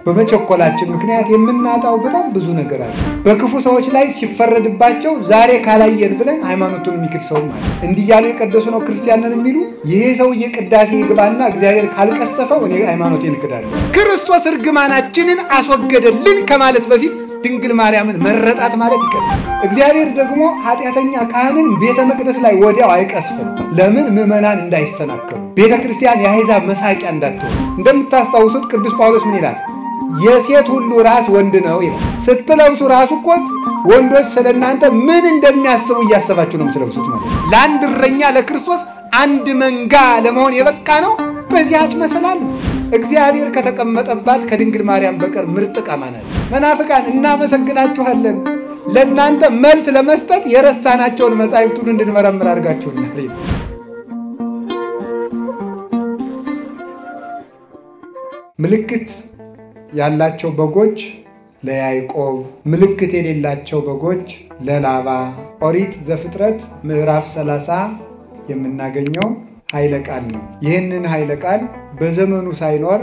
በመቸኮላችን ምክንያት የምናጣው በጣም ብዙ ነገር አለ። በክፉ ሰዎች ላይ ሲፈረድባቸው ዛሬ ካላየን ብለን ሃይማኖቱን የሚክድ ሰው ማለት እንዲያሉ የቀደሱ ነው ክርስቲያንን የሚሉ ይሄ ሰው የቅዳሴ ይግባና እግዚአብሔር ካልቀሰፈው እኔ ሃይማኖቴን እክዳለሁ። ክርስቶስ እርግማናችንን አስወገደልን ከማለት በፊት ድንግል ማርያምን መረጣት ማለት ይቀርል። እግዚአብሔር ደግሞ ኃጢአተኛ ካህንን ቤተ መቅደስ ላይ ወዲያው አይቀስፍም። ለምን? ምዕመናን እንዳይሰናከሉ፣ ቤተ ክርስቲያን የአሕዛብ መሳቂያ እንዳትሆን። እንደምታስታውሱት ቅዱስ ጳውሎስ ምን ይላል? የሴት ሁሉ ራስ ወንድ ነው ይላል። ስትለብሱ ራሱ እኮ ወንዶች ስለናንተ ምን እንደሚያስቡ እያሰባችሁ ነው የምትለብሱት ማለት ነው። ለአንድ እረኛ ለክርስቶስ አንድ መንጋ ለመሆን የበቃ ነው በዚያች መሰላል ነው። እግዚአብሔር ከተቀመጠባት ከድንግል ማርያም በቀር ምርጥ ቀማናል። መናፍቃን እናመሰግናችኋለን፣ ለእናንተ መልስ ለመስጠት የረሳናቸውን መጻሕፍቱን እንድንመረምር አድርጋችሁናል። ምልክት ያላቸው በጎች ለያዕቆብ፣ ምልክት የሌላቸው በጎች ለላባ። ኦሪት ዘፍጥረት ምዕራፍ 30 የምናገኘው ኃይለ ቃል ነው። ይህንን ኃይለ ቃል በዘመኑ ሳይኖር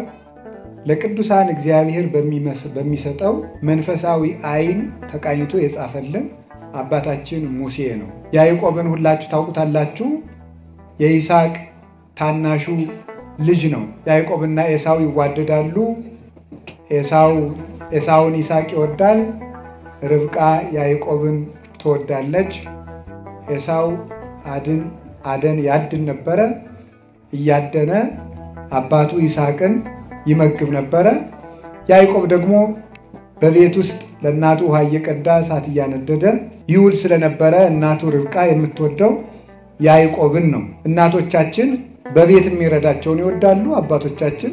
ለቅዱሳን እግዚአብሔር በሚሰጠው መንፈሳዊ ዓይን ተቃኝቶ የጻፈልን አባታችን ሙሴ ነው። ያዕቆብን ሁላችሁ ታውቁታላችሁ። የይስሐቅ ታናሹ ልጅ ነው። ያዕቆብና ኤሳው ይዋደዳሉ። ኤሳውን ይስሐቅ ይወዳል። ርብቃ ያዕቆብን ትወዳለች። ኤሳው አደን ያድን ነበረ። እያደነ አባቱ ይስሐቅን ይመግብ ነበረ። ያዕቆብ ደግሞ በቤት ውስጥ ለእናቱ ውሃ እየቀዳ እሳት እያነደደ ይውል ስለነበረ እናቱ ርብቃ የምትወደው ያዕቆብን ነው። እናቶቻችን በቤት የሚረዳቸውን ይወዳሉ። አባቶቻችን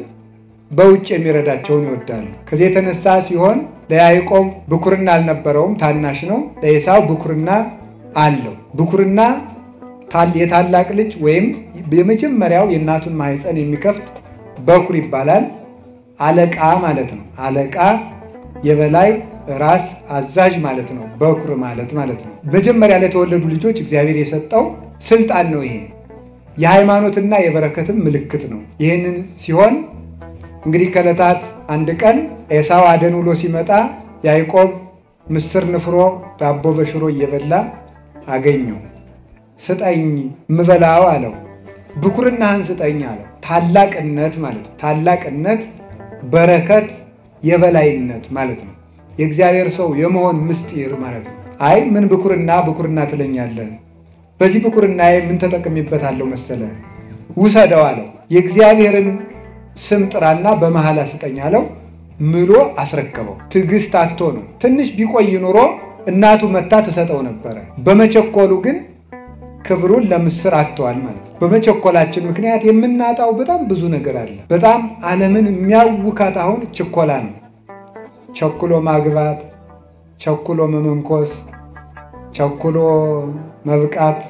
በውጭ የሚረዳቸውን ይወዳሉ። ከዚህ የተነሳ ሲሆን ለያዕቆብ ብኩርና አልነበረውም፣ ታናሽ ነው። ለኤሳው ብኩርና አለው። ብኩርና የታላቅ ልጅ ወይም የመጀመሪያው የእናቱን ማህፀን የሚከፍት በኩር ይባላል። አለቃ ማለት ነው። አለቃ የበላይ ራስ አዛዥ ማለት ነው። በኩር ማለት ነው። መጀመሪያ ለተወለዱ ልጆች እግዚአብሔር የሰጠው ስልጣን ነው። ይሄ የሃይማኖትና የበረከትም ምልክት ነው። ይህንን ሲሆን እንግዲህ ከዕለታት አንድ ቀን ኤሳው አደን ውሎ ሲመጣ ያዕቆብ ምስር ንፍሮ ዳቦ በሽሮ እየበላ አገኘው። ስጠኝ ምበላው አለው። ብኩርናህን ስጠኝ አለው። ታላቅነት ማለት ነው። ታላቅነት፣ በረከት፣ የበላይነት ማለት ነው። የእግዚአብሔር ሰው የመሆን ምስጢር ማለት ነው። አይ ምን ብኩርና ትለኛለህ? በዚህ ብኩርናዬ ምን ተጠቅሜበታለሁ መሰለህ? ውሰደው አለው። የእግዚአብሔርን ስም ጥራና በመሐላ ስጠኝ አለው። ምሎ አስረከበው። ትዕግስት አጥቶ ነው። ትንሽ ቢቆይ ኑሮ እናቱ መታ ትሰጠው ነበረ። በመቸኮሉ ግን ክብሩን ለምስር አጥቷል ማለት ነው። በመቸኮላችን ምክንያት የምናጣው በጣም ብዙ ነገር አለ። በጣም ዓለምን የሚያውካት አሁን ችኮላ ነው። ቸኩሎ ማግባት፣ ቸኩሎ መመንኮስ፣ ቸኩሎ መብቃት፣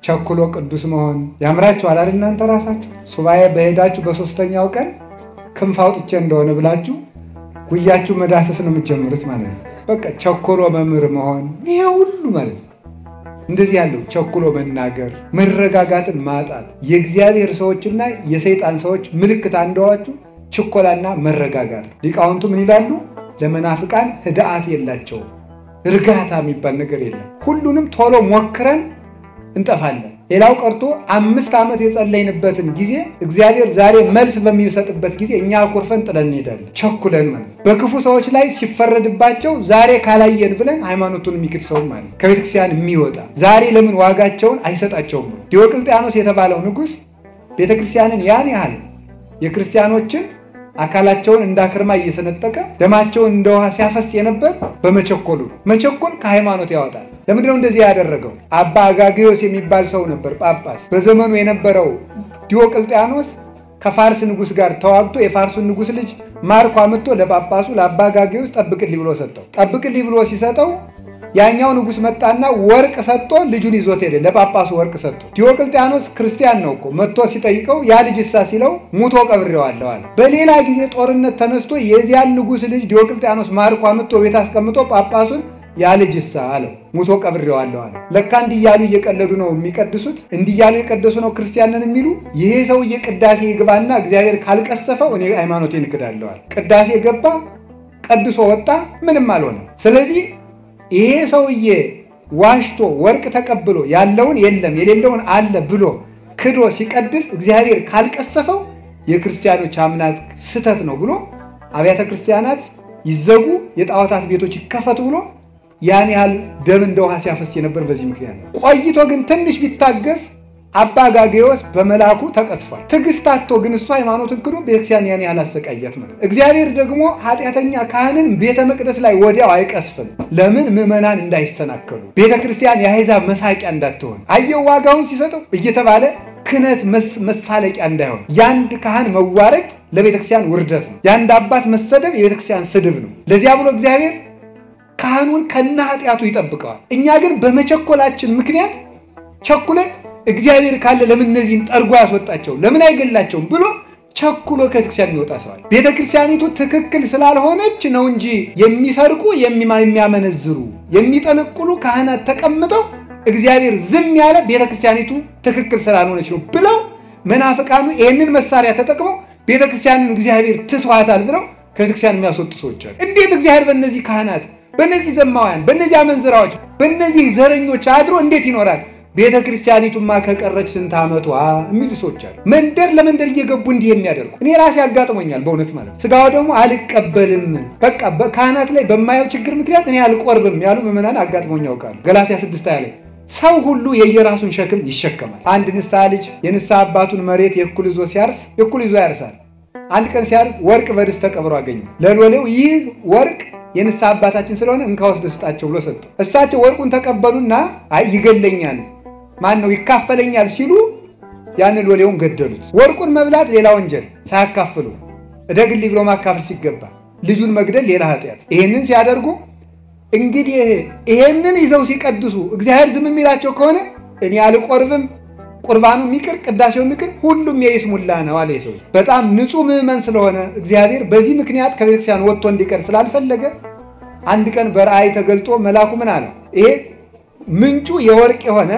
ቸኩሎ ቅዱስ መሆን ያምራችኋል አይደል? እናንተ ራሳችሁ ሱባኤ በሄዳችሁ በሶስተኛው ቀን ክንፍ አውጥቼ እንደሆነ ብላችሁ ጉያችሁ መዳሰስ ነው የምትጀምሩት ማለት ነው። በቃ ቸኩሎ መምህር መሆን ይሄ ሁሉ ማለት ነው። እንደዚህ ያለው ቸኩሎ መናገር፣ መረጋጋትን ማጣት የእግዚአብሔር ሰዎችና የሰይጣን ሰዎች ምልክት አንደዋችሁ ችኮላና መረጋጋት። ሊቃውንቱ ምን ይላሉ? ለመናፍቃን ህድአት የላቸውም። እርጋታ የሚባል ነገር የለም። ሁሉንም ቶሎ ሞክረን እንጠፋለን። ሌላው ቀርቶ 5 ዓመት የጸለይንበትን ጊዜ እግዚአብሔር ዛሬ መልስ በሚሰጥበት ጊዜ እኛ አኩርፈን ጥለን እንሄዳለን። ቸኩለን ማለት በክፉ ሰዎች ላይ ሲፈረድባቸው ዛሬ ካላየን ብለን ሃይማኖቱን የሚክድ ሰው ማለት ከቤተክርስቲያን የሚወጣ ዛሬ ለምን ዋጋቸውን አይሰጣቸውም? ዲዮቅልጥያኖስ የተባለው ንጉሥ ቤተክርስቲያንን ያን ያህል የክርስቲያኖችን አካላቸውን እንዳክርማ እየሰነጠቀ ደማቸውን እንደ ውሃ ሲያፈስ የነበር በመቸኮሉ ነው። መቸኮል ከሃይማኖት ያወጣል። ለምንድነው እንደዚህ ያደረገው? አባ አጋግዮስ የሚባል ሰው ነበር ጳጳስ። በዘመኑ የነበረው ዲዮቅልጥያኖስ ከፋርስ ንጉሥ ጋር ተዋግቶ የፋርሱን ንጉሥ ልጅ ማርኮ አምጥቶ ለጳጳሱ ለአባ አጋግዮስ ጠብቅልኝ ብሎ ሰጠው። ጠብቅልኝ ብሎ ሲሰጠው ያኛው ንጉሥ መጣና ወርቅ ሰጥቶ ልጁን ይዞት ሄደ። ለጳጳሱ ወርቅ ሰጥቶ ዲዮቅልጥያኖስ ክርስቲያን ነው እኮ መጥቶ ሲጠይቀው ያ ልጅ እሳ ሲለው ሙቶ ቀብሬዋለሁ አለ። በሌላ ጊዜ ጦርነት ተነስቶ የዚያን ንጉሥ ልጅ ዲዮቅልጥያኖስ ማርኮ አምጥቶ ቤት አስቀምጦ ጳጳሱን ያ ልጅሳ አለው ሙቶ ቀብሬዋለሁ አለ። ለካ እንዲያሉ እየቀለዱ ነው የሚቀድሱት፣ እንዲያሉ የቀደሱ ነው ክርስቲያንን የሚሉ። ይሄ ሰውዬ ቅዳሴ ይግባና እግዚአብሔር ካልቀሰፈው እኔ ሃይማኖቴን እክዳለሁ አለ። ቅዳሴ ገባ፣ ቀድሶ ወጣ፣ ምንም አልሆነም። ስለዚህ ይሄ ሰውዬ ዋሽቶ ወርቅ ተቀብሎ ያለውን የለም የሌለውን አለ ብሎ ክዶ ሲቀድስ እግዚአብሔር ካልቀሰፈው የክርስቲያኖች አምናት ስተት ነው ብሎ አብያተ ክርስቲያናት ይዘጉ፣ የጣዖታት ቤቶች ይከፈቱ ብሎ ያን ያህል ደም እንደ ውሃ ሲያፈስ የነበር በዚህ ምክንያት ነው። ቆይቶ ግን ትንሽ ቢታገስ አባ ጋጌዎስ በመላኩ ተቀስፏል። ትዕግስታቶ ግን እሱ ሃይማኖትን ክዶ ቤተክርስቲያን ያን ያህል አሰቃያት ማለት። እግዚአብሔር ደግሞ ኃጢአተኛ ካህንን ቤተ መቅደስ ላይ ወዲያው አይቀስፍም። ለምን? ምዕመናን እንዳይሰናከሉ፣ ቤተክርስቲያን የአሕዛብ መሳቂያ እንዳትሆን፣ አየው ዋጋውን ሲሰጠው እየተባለ ክህነት መሳለቂያ እንዳይሆን። ያንድ ካህን መዋረድ ለቤተክርስቲያን ውርደት ነው። ያንድ አባት መሰደብ የቤተክርስቲያን ስድብ ነው። ለዚያ ብሎ እግዚአብሔር ካህኑን ከነ ኃጢአቱ ይጠብቀዋል። እኛ ግን በመቸኮላችን ምክንያት ቸኩለን እግዚአብሔር ካለ ለምን እነዚህን ጠርጎ ያስወጣቸው ለምን አይገላቸውም ብሎ ቸኩሎ ከቤተክርስቲያን ይወጣ ሰዋል። ቤተክርስቲያኒቱ ትክክል ስላልሆነች ነው እንጂ የሚሰርቁ የሚያመነዝሩ የሚጠነቁሉ ካህናት ተቀምጠው እግዚአብሔር ዝም ያለ ቤተክርስቲያኒቱ ትክክል ስላልሆነች ነው ብለው መናፍቃኑ ይሄንን መሳሪያ ተጠቅመው ቤተክርስቲያንን እግዚአብሔር ትቷታል ብለው ከቤተክርስቲያን የሚያስወጡ ሰዎች አሉ። እንዴት እግዚአብሔር በእነዚህ ካህናት፣ በእነዚህ ዘማውያን፣ በእነዚህ አመንዝራዎች፣ በእነዚህ ዘረኞች አድሮ እንዴት ይኖራል? ቤተክርስቲያኒቱማ ከቀረች ስንት ዓመቷ የሚሉ ሰዎች አሉ። መንደር ለመንደር እየገቡ እንዲህ የሚያደርጉ እኔ ራሴ ያጋጥሞኛል በእውነት ማለት። ስጋው ደግሞ አልቀበልም በቃ በካህናት ላይ በማየው ችግር ምክንያት እኔ አልቆርብም ያሉ ምዕመናን አጋጥሞኛል ያውቃሉ። ገላትያ 6 ላይ ሰው ሁሉ የየራሱን ሸክም ይሸከማል። አንድ ንስሐ ልጅ የንስሐ አባቱን መሬት የእኩል ይዞ ሲያርስ የእኩል ይዞ ያርሳል። አንድ ቀን ሲያርስ ወርቅ በድስት ተቀብሮ አገኘ። ለሎሌው ይህ ወርቅ የንስሐ አባታችን ስለሆነ እንካ ወስደህ ስጣቸው ብሎ ሰጠው። እሳቸው ወርቁን ተቀበሉና አይ ይገለኛል ማን ነው ይካፈለኛል ሲሉ ያን ሎሌውን ገደሉት። ወርቁን መብላት ሌላ ወንጀል ሳያካፍሉ እደግልኝ ብሎ ማካፈል ሲገባ ልጁን መግደል ሌላ ኃጢአት። ይሄንን ሲያደርጉ እንግዲህ ይሄንን ይዘው ሲቀድሱ እግዚአብሔር ዝም የሚላቸው ከሆነ እኔ አልቆርብም፣ ቁርባኑ የሚቅር ቅዳሴው የሚቅር ሁሉም የይስሙላ ነው አለ ሰው። በጣም ንጹህ ምዕመን ስለሆነ እግዚአብሔር በዚህ ምክንያት ከቤተክርስቲያን ወጥቶ እንዲቀር ስላልፈለገ አንድ ቀን በራእይ ተገልጦ መልአኩ ምን አለ? ይሄ ምንጩ የወርቅ የሆነ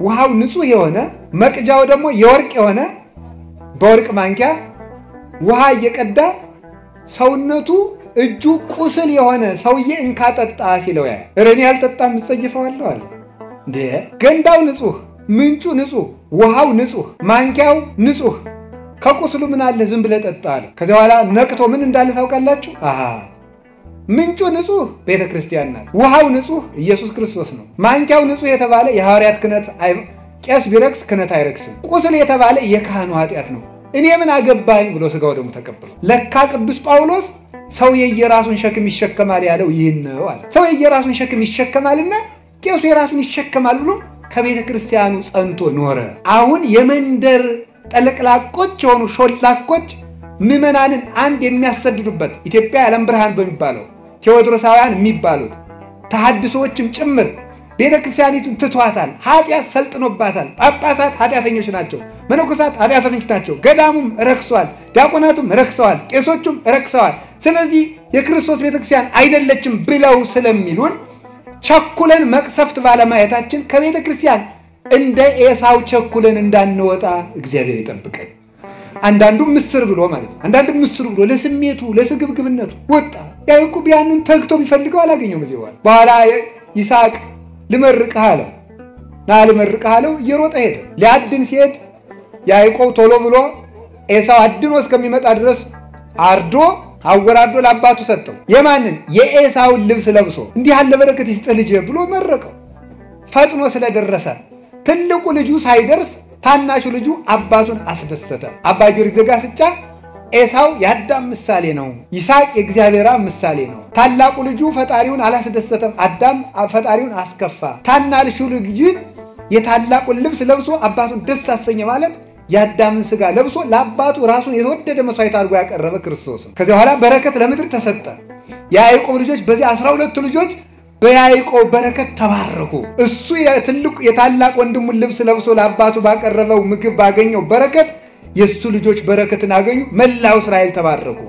ውሃው ንጹህ የሆነ መቅጃው ደግሞ የወርቅ የሆነ በወርቅ ማንኪያ ውሃ እየቀዳ ሰውነቱ እጁ ቁስል የሆነ ሰውዬ እንካ ጠጣ ሲለው ያ ረኔ ያልጠጣም ጽይፈዋለሁ አለ። እንዴ ገንዳው ንጹህ፣ ምንጩ ንጹህ፣ ውሃው ንጹህ፣ ማንኪያው ንጹህ፣ ከቁስሉ ምን አለ ዝም ብለህ ጠጣ አለ። ከዚያ በኋላ ነቅቶ ምን እንዳለ ታውቃላችሁ? አሃ ምንጩ ንጹህ ቤተክርስቲያን ናት፣ ውሃው ንጹህ ኢየሱስ ክርስቶስ ነው፣ ማንኪያው ንጹህ የተባለ የሐዋርያት ክህነት ቄስ ቢረክስ ክህነት አይረክስም፣ ቁስል የተባለ የካህኑ ኃጢአት ነው። እኔ ምን አገባኝ ብሎ ስጋው ደግሞ ተቀበለ። ለካ ቅዱስ ጳውሎስ ሰው የየራሱን ሸክም ይሸከማል ያለው ይህን ነው አለ። ሰው የየራሱን ሸክም ይሸከማልና ቄሱ የራሱን ይሸከማል ብሎ ከቤተ ክርስቲያኑ ጸንቶ ኖረ። አሁን የመንደር ጠለቅላቆች የሆኑ ሾላኮች ምዕመናንን አንድ የሚያሰድዱበት ኢትዮጵያ የዓለም ብርሃን በሚባለው ቴዎድሮሳውያን የሚባሉት ተሐድሶዎችም ጭምር ቤተ ክርስቲያኒቱን ትቷታል። ኃጢአት ሰልጥኖባታል። ጳጳሳት ኃጢአተኞች ናቸው፣ መነኮሳት ኃጢአተኞች ናቸው፣ ገዳሙም ረክሷል፣ ዲያቆናቱም ረክሰዋል፣ ቄሶቹም ረክሰዋል። ስለዚህ የክርስቶስ ቤተክርስቲያን አይደለችም ብለው ስለሚሉን ቸኩለን መቅሰፍት ባለማየታችን ከቤተ ክርስቲያን እንደ ኤሳው ቸኩለን እንዳንወጣ እግዚአብሔር ይጠብቀን። አንዳንዱ ምስር ብሎ ማለት አንዳንዱ ምስር ብሎ ለስሜቱ ለስግብግብነቱ ወጣ። ያዕቆብ ያንን ተግቶ ቢፈልገው አላገኘውም። በኋላ ይስሐቅ ልመርቅህ አለው። ና ልመርቅህ አለው። እየሮጠ ሄደ። ሊያድን ሲሄድ ያዕቆብ ቶሎ ብሎ ኤሳው አድኖ እስከሚመጣ ድረስ አርዶ አወራዶ ለአባቱ ሰጠው። የማንን? የኤሳውን ልብስ ለብሶ እንዲህ ያለ በረከት ይስጥህ ልጄ ብሎ መረቀው። ፈጥኖ ስለደረሰ ትልቁ ልጁ ሳይደርስ ታናሹ ልጁ አባቱን አስደሰተ። አባ ጊዮርጊስ ዘጋስጫ ኤሳው የአዳም ምሳሌ ነው፣ ይስሐቅ የእግዚአብሔር ምሳሌ ነው። ታላቁ ልጁ ፈጣሪውን አላስደሰተም፣ አዳም ፈጣሪውን አስከፋ። ታናሹ ልጅ የታላቁን ልብስ ለብሶ አባቱን ደስ አሰኘ ማለት የአዳምን ሥጋ ለብሶ ለአባቱ ራሱን የተወደደ መስዋዕት አድርጎ ያቀረበ ክርስቶስ ነው። ከዚያ በኋላ በረከት ለምድር ተሰጠ። የያዕቆብ ልጆች በዚህ 12 ልጆች በያዕቆብ በረከት ተባረኩ። እሱ የታላቅ ወንድሙን ልብስ ለብሶ ለአባቱ ባቀረበው ምግብ ባገኘው በረከት የሱ ልጆች በረከትን አገኙ። መላው እስራኤል ተባረኩ።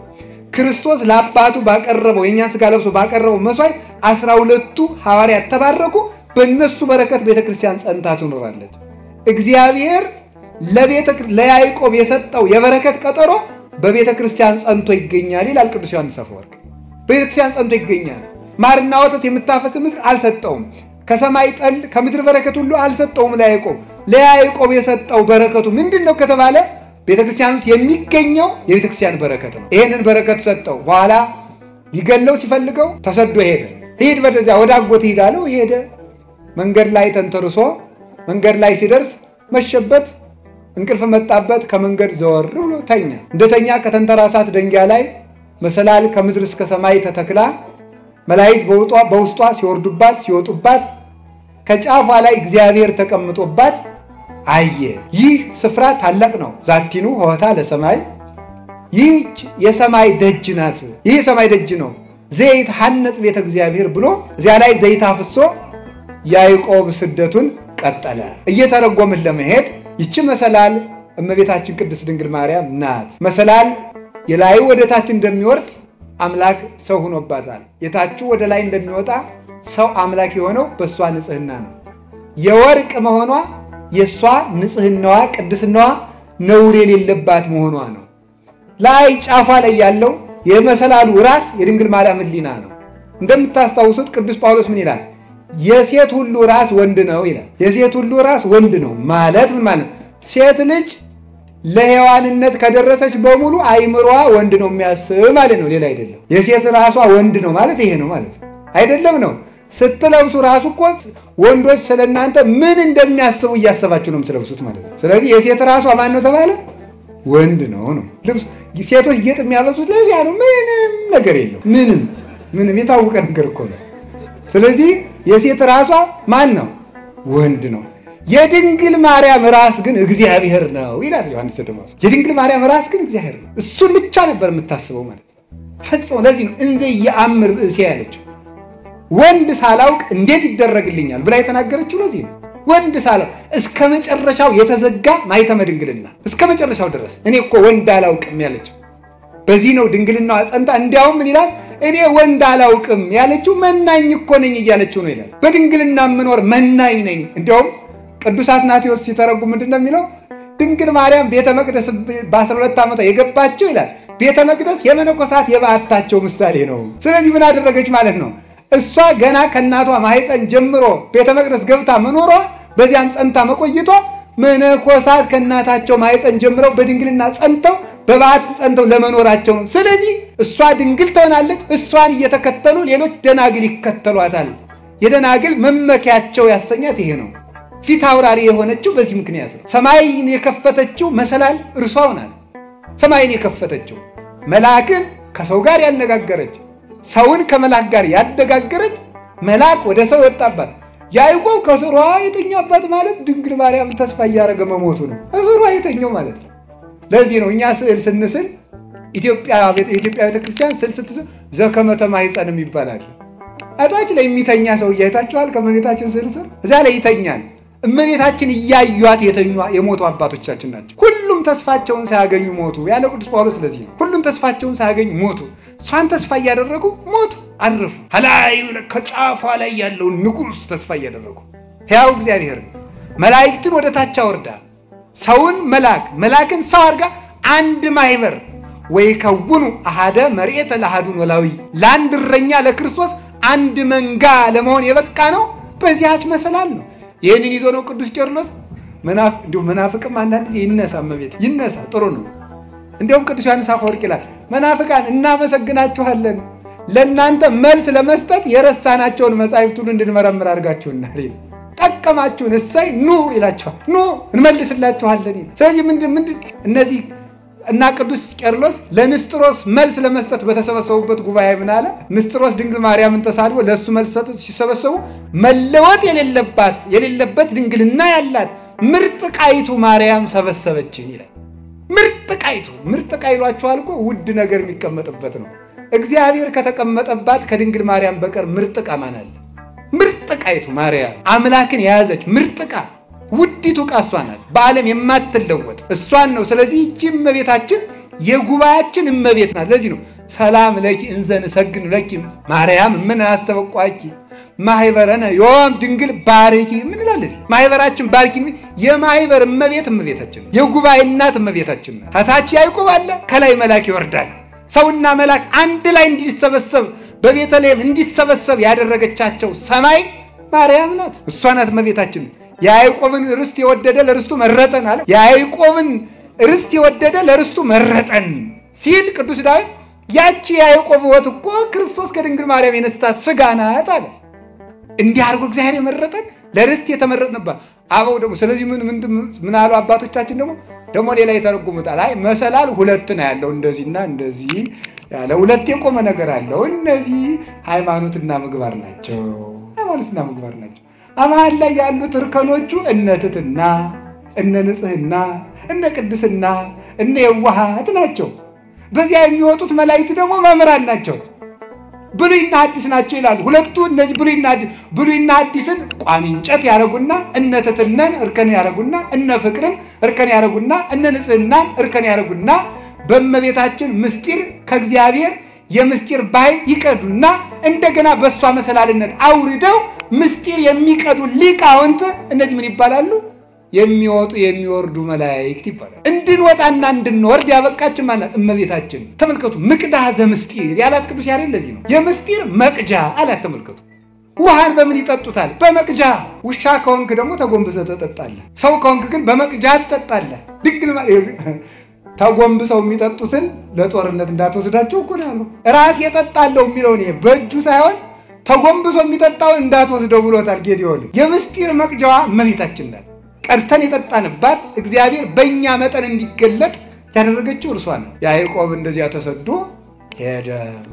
ክርስቶስ ለአባቱ ባቀረበው የኛን ሥጋ ለብሶ ባቀረበው መስዋዕት 12ቱ ሐዋርያት ተባረኩ። በእነሱ በረከት ቤተክርስቲያን ጸንታ ትኖራለች። እግዚአብሔር ለያዕቆብ የሰጠው የበረከት ቀጠሮ በቤተክርስቲያን ጸንቶ ይገኛል ይላል ቅዱስ ዮሐንስ አፈወርቅ። በቤተክርስቲያን ጸንቶ ይገኛል። ማርና ወተት የምታፈስ ምድር አልሰጠውም። ከሰማይ ጠል ከምድር በረከት ሁሉ አልሰጠውም ለያዕቆብ። ለያዕቆብ የሰጠው በረከቱ ምንድነው ከተባለ ቤተክርስቲያን ውስጥ የሚገኘው የቤተክርስቲያን በረከት ነው። ይሄንን በረከት ሰጠው። በኋላ ይገለው ሲፈልገው ተሰዶ ሄደ። ሄድ በደዚያ ወደ አጎት ሄዳለው ሄደ። መንገድ ላይ ተንተርሶ መንገድ ላይ ሲደርስ መሸበት፣ እንቅልፍ መጣበት። ከመንገድ ዘወር ብሎ ተኛ። እንደተኛ ከተንተራሳት ደንጊያ ላይ መሰላል ከምድር እስከ ሰማይ ተተክላ መላእክት በውስጧ ሲወርዱባት ሲወጡባት ከጫፏ ላይ እግዚአብሔር ተቀምጦባት አየ። ይህ ስፍራ ታላቅ ነው። ዛቲኑ ሆታ ለሰማይ ይህ የሰማይ ደጅ ናት። ይህ የሰማይ ደጅ ነው። ዘይት ሐነጽ ቤተ እግዚአብሔር ብሎ እዚያ ላይ ዘይት አፍሶ ያዕቆብ ስደቱን ቀጠለ። እየተረጎምን ለመሄድ ይቺ መሰላል እመቤታችን ቅድስት ድንግል ማርያም ናት። መሰላል የላዩ ወደ ታች እንደሚወርድ አምላክ ሰው ሆኖባታል። የታቹ ወደ ላይ እንደሚወጣ ሰው አምላክ የሆነው በሷ ንጽህና ነው። የወርቅ መሆኗ የሷ ንጽህናዋ ቅድስናዋ ነውር የሌለባት መሆኗ ነው። ላይ ጫፏ ላይ ያለው የመሰላሉ ራስ የድንግል ማርያም ሕሊና ነው። እንደምታስታውሱት ቅዱስ ጳውሎስ ምን ይላል? የሴት ሁሉ ራስ ወንድ ነው ይላል። የሴት ሁሉ ራስ ወንድ ነው ማለት ምን ማለት? ሴት ልጅ ለሔዋንነት ከደረሰች በሙሉ አይምሮዋ ወንድ ነው የሚያስብ ማለት ነው፣ ሌላ አይደለም። የሴት ራሷ ወንድ ነው ማለት ይሄ ነው ማለት አይደለም ነው። ስትለብሱ ራሱ እኮ ወንዶች ስለናንተ ምን እንደሚያስቡ እያሰባችሁ ነው የምትለብሱት ማለት ነው። ስለዚህ የሴት ራሷ ማን ነው ተባለ? ወንድ ነው ነው። ልብስ ሴቶች ጌጥ የሚያበዙት ለዚያ ነው። ምንም ነገር የለው። ምንም የታወቀ ነገር እኮ ነው። ስለዚህ የሴት ራሷ ማን ነው? ወንድ ነው። የድንግል ማርያም ራስ ግን እግዚአብሔር ነው ይላል ዮሐንስ ደማስ። የድንግል ማርያም ራስ ግን እግዚአብሔር ነው። እሱን ብቻ ነበር የምታስበው ማለት ነው። ፈጽሞ ለዚህ ነው እንዘ ያአምር ብእሴ ያለችው። ወንድ ሳላውቅ እንዴት ይደረግልኛል ብላ የተናገረችው ለዚህ ነው። ወንድ ሳላውቅ እስከ መጨረሻው የተዘጋ ማይተመ ድንግልና እስከ መጨረሻው ድረስ እኔ እኮ ወንድ አላውቅም ያለችው በዚህ ነው። ድንግልናዋ ጸንታ እንዲያውም ምን ይላል? እኔ ወንድ አላውቅም ያለችው መናኝ እኮ ነኝ እያለችው ነው ይላል። በድንግልና ምኖር መናኝ ነኝ። እንዲያውም ቅዱስ አትናቴዎስ ሲተረጉም ምንድነው የሚለው? ድንግል ማርያም ቤተ መቅደስ በ12 ዓመቷ የገባችው ይላል። ቤተ መቅደስ የመነኮሳት የበዓታቸው ምሳሌ ነው። ስለዚህ ምን አደረገች ማለት ነው? እሷ ገና ከእናቷ ማህፀን ጀምሮ ቤተ መቅደስ ገብታ መኖሯ በዚያም ጸንታ መቆይቷ መነኮሳት ከእናታቸው ማህፀን ጀምረው በድንግልና ጸንተው በበዓት ጸንተው ለመኖራቸው ነው። ስለዚህ እሷ ድንግል ትሆናለች። እሷን እየተከተሉ ሌሎች ደናግል ይከተሏታል። የደናግል መመኪያቸው ያሰኛት ይሄ ነው። ፊት አውራሪ የሆነችው በዚህ ምክንያት ነው። ሰማይን የከፈተችው መሰላል እርሷው ናት። ሰማይን የከፈተችው መልአክን ከሰው ጋር ያነጋገረች፣ ሰውን ከመላክ ጋር ያደጋገረች፣ መልአክ ወደ ሰው ወጣባት። ያዕቆብ ከስሯ የተኛባት ማለት ድንግል ማርያም ተስፋ እያደረገ መሞቱ ነው። ከስሯ የተኛው ማለት ነው። ለዚህ ነው እኛ ስዕል ስንስል የኢትዮጵያ ቤተክርስቲያን ስዕል ስትስል ዘከመተ ማኅፀንም ይባላል። አታች ላይ የሚተኛ ሰው እያይታችኋል። ከመቤታችን ስዕል ስር እዛ ላይ ይተኛል። እመቤታችን እያዩት የተኙ የሞቱ አባቶቻችን ናቸው። ሁሉም ተስፋቸውን ሳያገኙ ሞቱ ያለው ቅዱስ ጳውሎስ ስለዚህ ነው። ሁሉም ተስፋቸውን ሳያገኙ ሞቱ። እሷን ተስፋ እያደረጉ ሞቱ፣ አረፉ። ሀላዩ ከጫፏ ላይ ያለው ንጉሥ ተስፋ እያደረጉ ሕያው እግዚአብሔር መላእክትን ወደ ታች አወርዳ ሰውን መላክን ሰው አድርጋ አንድ ማህበር ወይ ከውኑ አሃደ መርኤተ ለአሐዱን ወላዊ ለአንድ እረኛ ለክርስቶስ አንድ መንጋ ለመሆን የበቃ ነው። በዚያች መሰላል ነው። ይህንን ይዞ ነው ቅዱስ ቄርሎስ መናፍቅም አንዳንድ ጊዜ ይነሳ እመቤት ይነሳ ጥሩ ነው። እንዲያውም ቅዱስ ዮሐንስ አፈወርቅ ይላል መናፍቃን እናመሰግናችኋለን ለእናንተ መልስ ለመስጠት የረሳናቸውን መጻሕፍቱን እንድንመረምር አድርጋችሁናል። ጠቀማችሁን እሰይ ኑ ይላችኋል። ኑ እንመልስላችኋለን። ስለዚህ ምንድን እነዚህ እና ቅዱስ ቄርሎስ ለንስጥሮስ መልስ ለመስጠት በተሰበሰቡበት ጉባኤ ምን አለ? ንስጥሮስ ድንግል ማርያምን ተሳድቦ ለሱ መልስ ሰጥቶ ሲሰበሰቡ መለወጥ የሌለበት ድንግልና ያላት ምርጥ ቃይቱ ማርያም ሰበሰበችን ይላል። ምርጥ ቃይሏችኋል እኮ ውድ ነገር የሚቀመጥበት ነው። እግዚአብሔር ከተቀመጠባት ከድንግል ማርያም በቀር ምርጥ ቃ ማን አለ? ምርጥ ቃይቱ ማርያም አምላክን የያዘች ምርጥ ቃ ውዲቱ ቃ እሷ ናት። በዓለም የማትለወጥ እሷን ነው። ስለዚህ እቺ እመቤታችን የጉባኤያችን እመቤት ናት። ለዚህ ነው ሰላም ለኪ እንዘን ሰግን ለኪ ማርያም ምን አስተበቋቂ ማህበረነ ዮም ድንግል ባርኪ ምን ይላልስ ማህበራችን ባርኪ የማህበር እመቤታችን የጉባኤ እናት እመቤታችን ታች ያዕቆብ አለ ከላይ መልአክ ይወርዳል ሰውና መልአክ አንድ ላይ እንዲሰበሰብ በቤተልሔም እንዲሰበሰብ ያደረገቻቸው ሰማይ ማርያም ናት እሷ ናት እመቤታችን ያዕቆብን ርስት የወደደ ለርስቱ መረጠን አለ ያዕቆብን ርስት የወደደ ለርስቱ መረጠን ሲል ቅዱስ ዳዊት ያቺ ያዕቆብ ወት እኮ ክርስቶስ ከድንግል ማርያም የነሳት ሥጋ ናት አለ እንዲህ አድርጎ እግዚአብሔር የመረጠን ለርስት የተመረጥንባ አበው ደግሞ ስለዚህ ምን አሉ አባቶቻችን ደግሞ ሌላ የተረጉሙታል አይ መሰላል ሁለት ነው ያለው እንደዚህና እንደዚህ ያለ ሁለት የቆመ ነገር አለው እነዚህ ሃይማኖትና ምግባር ናቸው ሃይማኖትና ምግባር ናቸው አማን ላይ ያሉት እርከኖቹ እነትትና እነንጽህና እነቅድስና እነየዋሃት ናቸው በዚያ የሚወጡት መላእክት ደግሞ መምህራን ናቸው ብሉይና ሐዲስ ናቸው ይላሉ ሁለቱ እነዚህ ብሉይና ሐዲስን ቋሚ እንጨት ያረጉና እነትትነን እርከን ያረጉና እነፍቅርን እርከን ያረጉና እነንጽህናን እርከን ያረጉና በእመቤታችን ምስጢር ከእግዚአብሔር የምስጢር ባይ ይቀዱና እንደገና በሷ መሰላልነት አውርደው ምስጢር የሚቀዱ ሊቃውንት እነዚህ ምን ይባላሉ የሚወጡ የሚወርዱ መላእክት ይባላሉ እንድንወጣና እንድንወርድ ያበቃችን ማለት እመቤታችን ተመልከቱ ምቅዳህ ዘምስጢር ያላት ቅዱስ ያሬድ ለዚህ ነው የምስጢር መቅጃ አላት ተመልከቱ ውሃን በምን ይጠጡታል በመቅጃ ውሻ ከሆንክ ደግሞ ተጎንብሰህ ተጠጣለህ ሰው ከሆንክ ግን በመቅጃ ትጠጣለህ ድንግል ተጎንብሰው የሚጠጡትን ለጦርነት እንዳትወስዳቸው እኮ ነው ራስ የጠጣለው የሚለው ነው በእጁ ሳይሆን ተጎንብሶ የሚጠጣው እንዳትወስደው ብሎታል ጌዲዮን የምስጢር መቅጃዋ እመቤታችን ናት ቀርተን የጠጣንባት እግዚአብሔር በእኛ መጠን እንዲገለጥ ያደረገችው እርሷ ናት ያዕቆብ እንደዚያ ተሰዶ ሄደ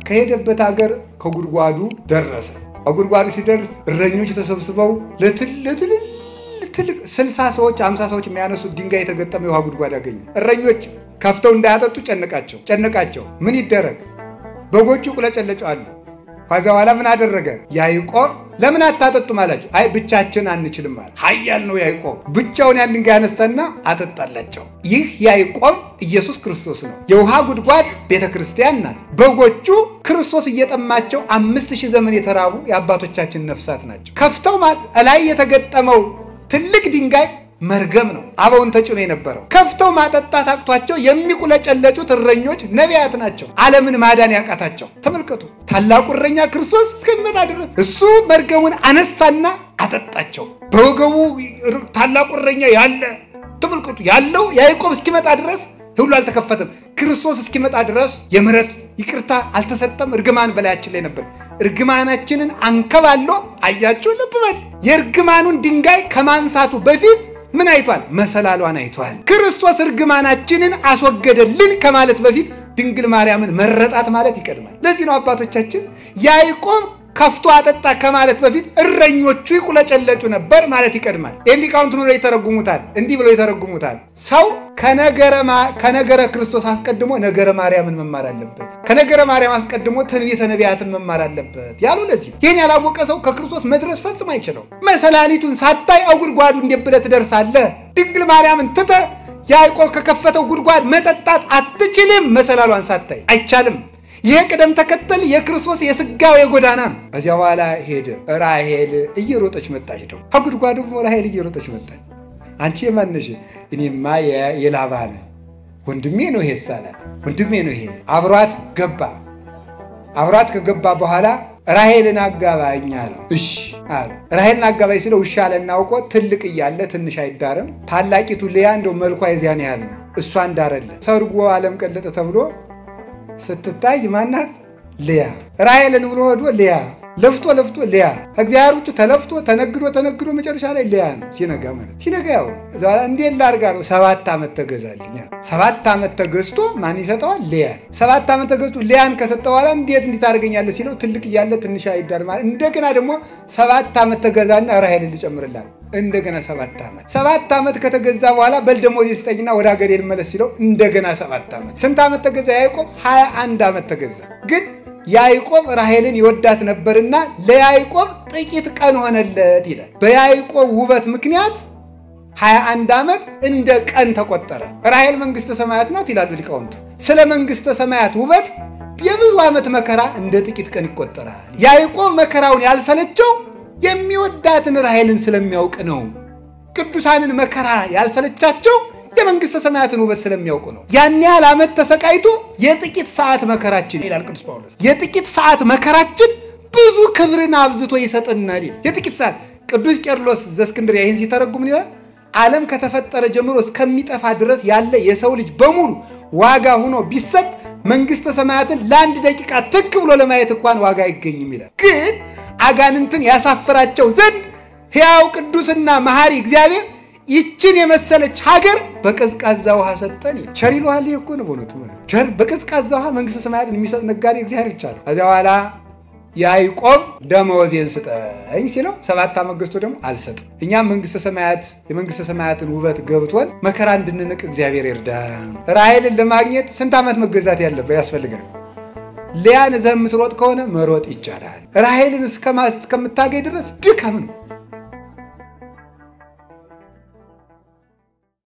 ከሄደበት ሀገር ከጉድጓዱ ደረሰ ጉድጓዱ ሲደርስ እረኞች ተሰብስበው ለትልቅ 60 ሰዎች 50 ሰዎች የሚያነሱት ድንጋይ የተገጠመ የውሃ ጉድጓድ አገኙ እረኞች ከፍተው እንዳያጠጡ ጨነቃቸው ምን ይደረግ በጎቹ ቁለጨለጫሉ ከዛ በኋላ ምን አደረገ ያዕቆብ ለምን አታጠጡ ማላችሁ አይ ብቻችን አንችልም ማለት ኃያል ነው ያዕቆብ ብቻውን ያን ድንጋይ ያነሳና አጠጣላቸው ይህ ያዕቆብ ኢየሱስ ክርስቶስ ነው የውሃ ጉድጓድ ቤተክርስቲያን ናት በጎቹ ክርስቶስ እየጠማቸው 5000 ዘመን የተራቡ የአባቶቻችን ነፍሳት ናቸው ከፍተው ላይ የተገጠመው ትልቅ ድንጋይ መርገም ነው አበውን ተጭኖ የነበረው ከፍተው ማጠጣት አቅቷቸው የሚቁለጨለጩት እረኞች ነቢያት ናቸው ዓለምን ማዳን ያቃታቸው ተመልከቱ ታላቁ እረኛ ክርስቶስ እስከሚመጣ ድረስ እሱ መርገሙን አነሳና አጠጣቸው በወገቡ ታላቁ እረኛ ያለ ተመልከቱ ያለው ያዕቆብ እስኪመጣ ድረስ ሁሉ አልተከፈተም ክርስቶስ እስኪመጣ ድረስ የምህረት ይቅርታ አልተሰጠም እርግማን በላያችን ላይ ነበር እርግማናችንን አንከባሎ አያችሁ ልብበል የእርግማኑን ድንጋይ ከማንሳቱ በፊት ምን አይቷል መሰላሏን አይቷል ክርስቶስ እርግማናችንን አስወገደልን ከማለት በፊት ድንግል ማርያምን መረጣት ማለት ይቀድማል ለዚህ ነው አባቶቻችን ያዕቆብ ከፍቶ አጠጣ ከማለት በፊት እረኞቹ ይቁለጨለጩ ነበር ማለት ይቀድማል እንዲካውንት ነው ይተረጉሙታል እንዲህ ብለው ይተረጉሙታል ሰው ከነገረ ክርስቶስ አስቀድሞ ነገረ ማርያምን መማር አለበት ከነገረ ማርያም አስቀድሞ ትንቢተ ነቢያትን መማር አለበት ያሉ ለዚህ ይሄን ያላወቀ ሰው ከክርስቶስ መድረስ ፈጽሞ አይችልም መሰላሊቱን ሳታይ አጉድጓዱ እንደብለ ትደርሳለህ ድንግል ማርያምን ትተ ያዕቆብ ከከፈተው ጉድጓድ መጠጣት አትችልም መሰላሏን ሳታይ አይቻልም ይሄ ቀደም ተከተል የክርስቶስ የስጋው የጎዳና እዚያ በኋላ ሄደ ራሔል እየሮጠች መጣች ነው ከጉድጓዱ ራሔል እየሮጠች መጣች አንቺ የማንሽ እኔማ የላባ ነኝ ወንድሜ ነው ይሄ ሳላት ወንድሜ ነው ይሄ አብራት ከገባ በኋላ ራሔልን አጋባኝ አለው እሺ አለ ራሔልን አጋባኝ ሲለው እሺ አለና አውቆ ትልቅ ይያለ ትንሽ አይዳርም ታላቂቱ ሊያ እንደው መልኳ የዚያን ያህል ነው እሷ እንዳረለት ሰርጎ ዓለም ቀለጠ ተብሎ ስትታይ ማናት ሊያ ራሔልን ብሎ ወዶ ሊያ ለፍቶ ሊያ እግዚአብሔር ውጭ ተለፍቶ ተነግዶ መጨረሻ ላይ ሊያ ነው ሲነጋ ማለት ሲነጋ ያው ዛላ እንዴት ላርጋ ነው 7 ዓመት ተገዛልኝ 7 ዓመት ተገዝቶ ማን ይሰጠዋል ሊያ 7 ዓመት ተገዝቶ ሊያን ከሰጠው በኋላ እንዴት እንዲታርገኛለህ ሲለው ትልቅ ይያለ ትንሽ አይዳር ማለት እንደገና ደግሞ 7 ዓመት ተገዛና ራሔልን ልጨምርላል እንደገና 7 ዓመት ከተገዛ በኋላ በልደሞዝ ይስጠኝና ወደ ሀገር ልመለስ ሲለው እንደገና 7 ዓመት ስንት ዓመት ተገዛ ያዕቆብ 21 ዓመት ተገዛ ግን ያዕቆብ ራሔልን ይወዳት ነበርና ለያዕቆብ ጥቂት ቀን ሆነለት ይላል በያዕቆብ ውበት ምክንያት 21 ዓመት እንደ ቀን ተቆጠረ ራሔል መንግስተ ሰማያት ናት ይላሉ ሊቃውንቱ ስለ መንግስተ ሰማያት ውበት የብዙ ዓመት መከራ እንደ ጥቂት ቀን ይቆጠራል። ያዕቆብ መከራውን ያልሰለቸው የሚወዳትን ራሔልን ስለሚያውቅ ነው። ቅዱሳንን መከራ ያልሰለቻቸው የመንግስተ ሰማያትን ውበት ስለሚያውቁ ነው። ያን ያህል ዓመት ተሰቃይቶ የጥቂት ሰዓት መከራችን ይላል ቅዱስ ጳውሎስ። የጥቂት ሰዓት መከራችን ብዙ ክብርን አብዝቶ ይሰጠናል። የጥቂት ሰዓት ቅዱስ ቄርሎስ ዘእስክንድርያ ይህን ሲተረጉም ይላል ዓለም ከተፈጠረ ጀምሮ እስከሚጠፋ ድረስ ያለ የሰው ልጅ በሙሉ ዋጋ ሆኖ ቢሰጥ መንግስተ ሰማያትን ለአንድ ደቂቃ ትክ ብሎ ለማየት እንኳን ዋጋ አይገኝም ይላል። ግን አጋንንትን ያሳፈራቸው ዘንድ ሕያው ቅዱስና መሐሪ እግዚአብሔር ይችን የመሰለች ሀገር በቀዝቃዛ ውሃ ሰጠን። ቸሪሏል እኮ ነው በእውነቱ ማለት በቀዝቃዛ ውሃ መንግስተ ሰማያትን የሚሰጥ ነጋዴ እግዚአብሔር ብቻ ነው። ከዚያ በኋላ ያዕቆብ ደመወዜን ስጠኝ ሲለው 7 ዓመት ገዝቶ ደግሞ አልሰጥም። እኛም የመንግስተ ሰማያትን ውበት ገብቶን መከራ እንድንንቅ እግዚአብሔር ይርዳን። ራሔልን ለማግኘት ስንት ዓመት መገዛት ያስፈልጋል? ሊያን ዘምትሮጥ ከሆነ መሮጥ ይቻላል። ራሔልን እስከምታገኝ ድረስ ድካም ነው።